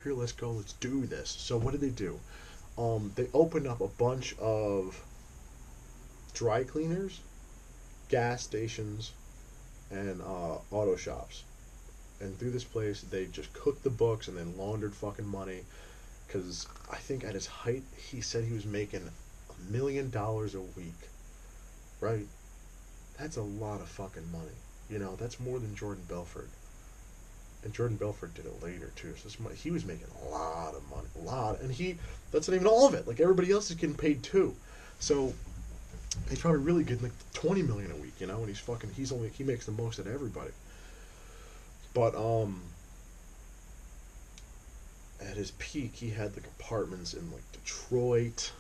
here, let's go, let's do this. So what did they do? They opened up a bunch of dry cleaners, gas stations, and auto shops. And through this place, they just cooked the books and then laundered fucking money. Because I think at his height, he said he was making $1 million a week. Right? That's a lot of fucking money. You know, that's more than Jordan Belfort. And Jordan Belfort did it later too. So he was making a lot of money, a lot, and that's not even all of it. Like everybody else is getting paid too. So he's probably really getting like 20 million a week, you know. And he makes the most out of everybody. But at his peak, he had like apartments in like Detroit,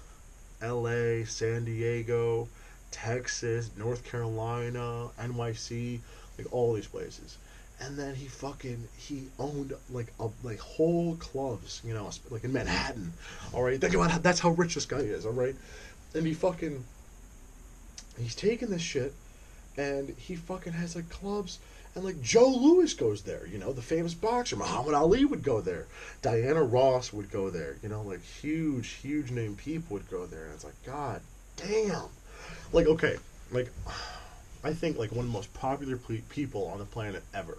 L.A., San Diego, Texas, North Carolina, NYC, like all these places. And then he owned like whole clubs, you know, like in Manhattan. All right, think about that's how rich this guy is. All right, and he's taking this shit, and he fucking has like clubs. And like Joe Louis goes there, you know, the famous boxer. Muhammad Ali would go there. Diana Ross would go there, you know, like huge name people would go there. And it's like, God damn. Like, okay, like, I think like one of the most popular people on the planet ever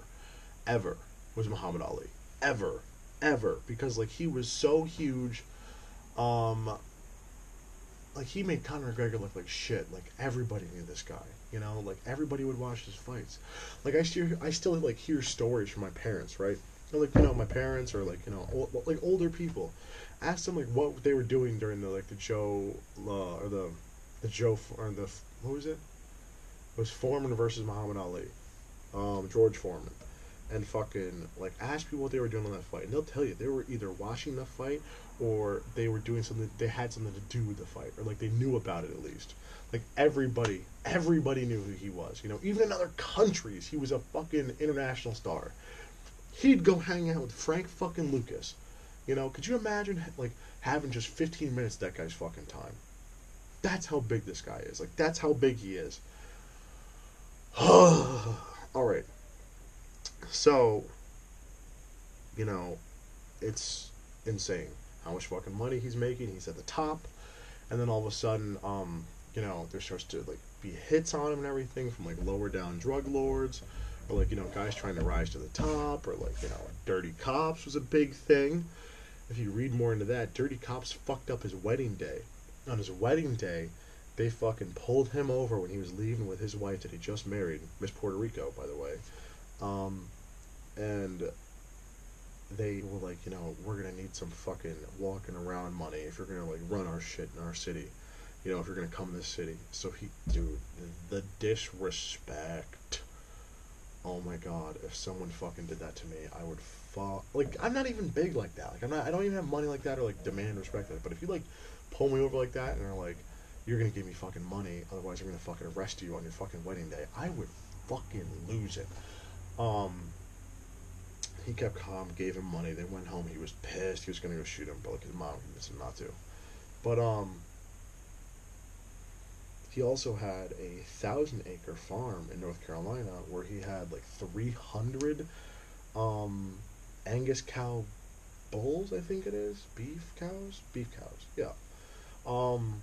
was Muhammad Ali. Ever. Because like he was so huge. Um, like he made Conor McGregor look like shit. Like everybody knew this guy. You know, like everybody would watch his fights. Like I still like hear stories from my parents, right? Or, like, you know, my parents or like, you know, like older people. Ask them like what they were doing during the Joe or the Joe or the what was it? It was Foreman versus Muhammad Ali. George Foreman. And fucking like ask people what they were doing on that fight, and they'll tell you they were either watching the fight or they were doing something. They had something to do with the fight, or like they knew about it at least. Like everybody knew who he was. You know, even in other countries, he was a fucking international star. He'd go hang out with Frank fucking Lucas. You know, could you imagine like having just 15 minutes of that guy's fucking time? That's how big this guy is. Like that's how big he is. All right. So, you know, it's insane how much fucking money he's making. He's at the top, and then all of a sudden, you know, there starts to like be hits on him and everything from like lower down drug lords, or like, you know, guys trying to rise to the top, or like, you know, Dirty Cops was a big thing. If you read more into that, Dirty Cops fucked up his wedding day. On his wedding day, they fucking pulled him over when he was leaving with his wife that he just married, Miss Puerto Rico, by the way. Um, and they were like, you know, we're gonna need some fucking walking around money if you're gonna like run our shit in our city, you know, if you're gonna come to this city. So dude, the disrespect. Oh my god, if someone fucking did that to me, I would fall. Like, I'm not even big like that. Like, I don't even have money like that or like demand respect like that. But if you like pull me over like that and are like, you're gonna give me fucking money, otherwise I'm gonna fucking arrest you on your fucking wedding day, I would fucking lose it. Um, he kept calm, gave him money. They went home. He was pissed. He was gonna go shoot him, but like his mom convinced him not to. But he also had a 1,000-acre farm in North Carolina where he had like 300 Angus cow bulls. I think it is beef cows. Yeah. Um,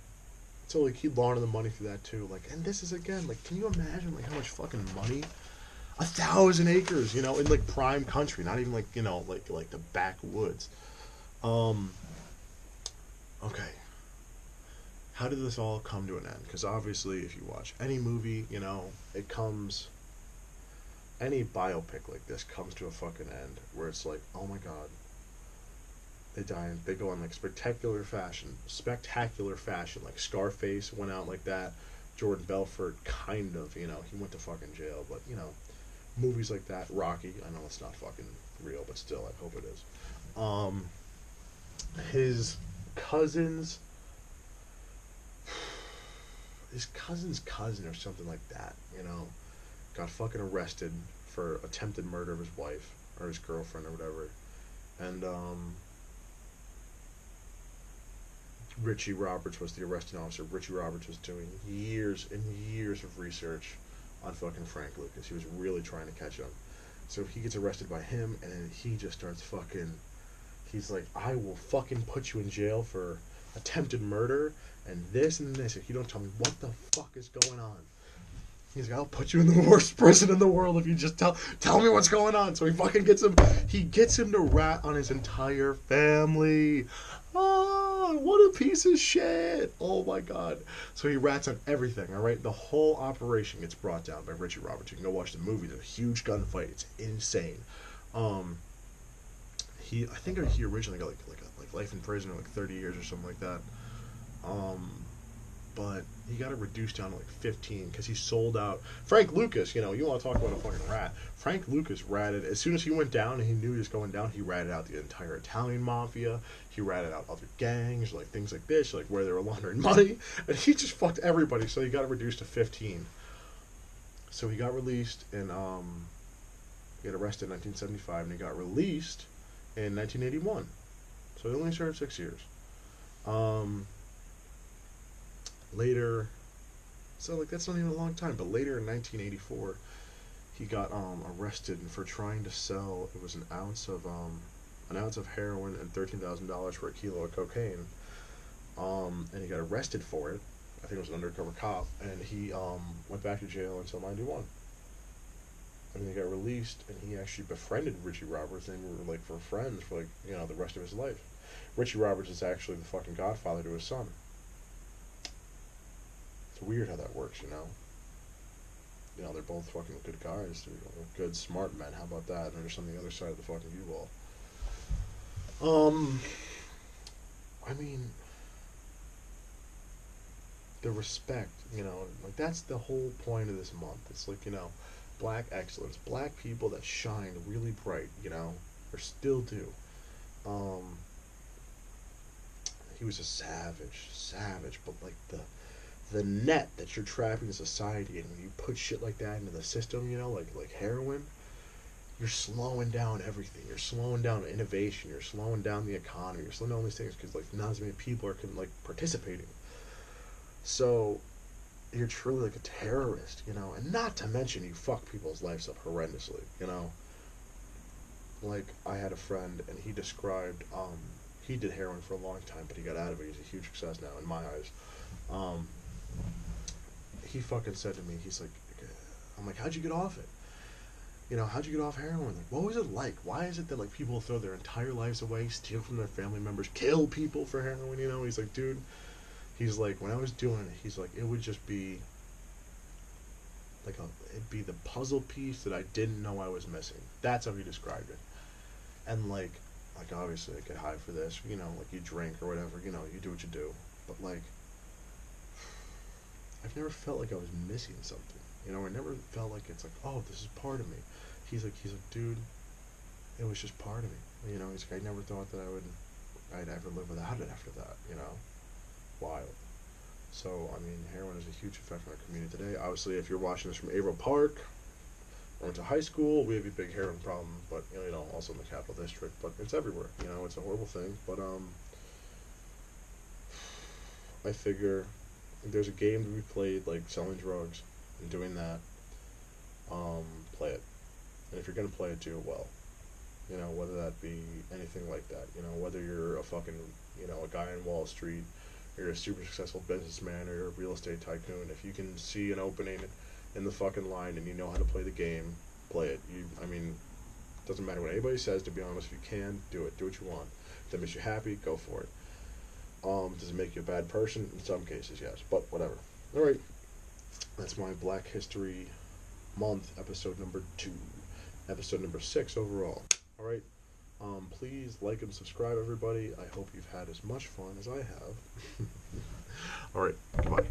so like he laundered the money through that too. Like, and this is again like, can you imagine like how much fucking money 1,000 acres, you know, in like prime country, not even like, you know, like the backwoods. Um, okay, how did this all come to an end? Because obviously, if you watch any movie, you know, it comes. Any biopic like this comes to a fucking end where it's like, oh my god, they die and they go on like spectacular fashion. Like Scarface went out like that. Jordan Belfort kind of, you know, he went to fucking jail, but you know, movies like that. Rocky, I know it's not fucking real, but still, I hope it is. Um, his cousins, his cousin's cousin or something like that, you know, got fucking arrested for attempted murder of his wife or his girlfriend or whatever, and Richie Roberts was the arresting officer. Richie Roberts was doing years and years of research on fucking Frank Lucas. He was really trying to catch him. So he gets arrested by him, and then he just starts fucking He's like, I will fucking put you in jail for attempted murder and this and this if you don't tell me what the fuck is going on. He's like, I'll put you in the worst prison in the world if you just tell me what's going on. So he fucking gets him to rat on his entire family. Oh, what a piece of shit. Oh my god. So he rats on everything, alright? The whole operation gets brought down by Richie Roberts. You can go watch the movie. There's a huge gunfight. It's insane. I think he originally got like life in prison or like 30 years or something like that. But he got it reduced down to like 15 because he sold out. Frank Lucas, you want to talk about a fucking rat. Frank Lucas ratted, as soon as he went down and he knew he was going down, he ratted out the entire Italian mafia. He ratted out other gangs, like things like this, like where they were laundering money. And he just fucked everybody, so he got it reduced to 15. So he got released in, he got arrested in 1975 and he got released in 1981. So he only served 6 years. Later, so like that's not even a long time, but later in 1984, he got arrested for trying to sell. It was an ounce of heroin and $13,000 for a kilo of cocaine. And he got arrested for it. I think it was an undercover cop, and he went back to jail until 91. And then he got released, and he actually befriended Richie Roberts, and they were like for friends for like the rest of his life. Richie Roberts is actually the fucking godfather to his son. It's weird how that works, they're both fucking good guys. They're good, smart men. How about that? And they're just on the other side of the fucking U-Ball. I mean, the respect, like that's the whole point of this month. It's like, black excellence, black people that shine really bright, or still do. He was a savage, but like the net that you're trapping society, and when you put shit like that into the system, like heroin, you're slowing down everything. You're slowing down innovation. You're slowing down the economy. You're slowing down all these things because like not as many people are participating. So you're truly like a terrorist, and not to mention you fuck people's lives up horrendously, Like I had a friend, and he described he did heroin for a long time, but he got out of it. He's a huge success now in my eyes. He fucking said to me, he's like, I'm like, how'd you get off it? How'd you get off heroin? Like, what was it like? Why is it that like people throw their entire lives away, steal from their family members, kill people for heroin? He's like, dude, he's like, when I was doing it, he's like, it would just be like it'd be the puzzle piece that I didn't know I was missing. That's how he described it. And like obviously I get high for this, like you drink or whatever, you do what you do. But like, I've never felt like I was missing something. I never felt like it's like, oh, this is part of me. He's like, dude, it was just part of me. He's like, I never thought that I'd ever live without it after that. Wild. So I mean, heroin is a huge effect on our community today. Obviously, if you're watching this from Averill Park, or into high school, we have a big heroin problem. But also in the Capital District. But it's everywhere. It's a horrible thing. But I figure there's a game that we played, like selling drugs and doing that, play it. And if you're going to play it, do it well. Whether that be anything like that. Whether you're a fucking, a guy on Wall Street, or you're a super successful businessman, or you're a real estate tycoon. If you can see an opening in the fucking line and you know how to play the game, play it. Doesn't matter what anybody says, to be honest. If you can, do it. Do what you want. If that makes you happy, go for it. Does it make you a bad person? In some cases, yes. But whatever. Alright. That's my Black History Month, episode number 2. Episode number 6 overall. Alright. Please like and subscribe, everybody. I hope you've had as much fun as I have. Alright. Goodbye.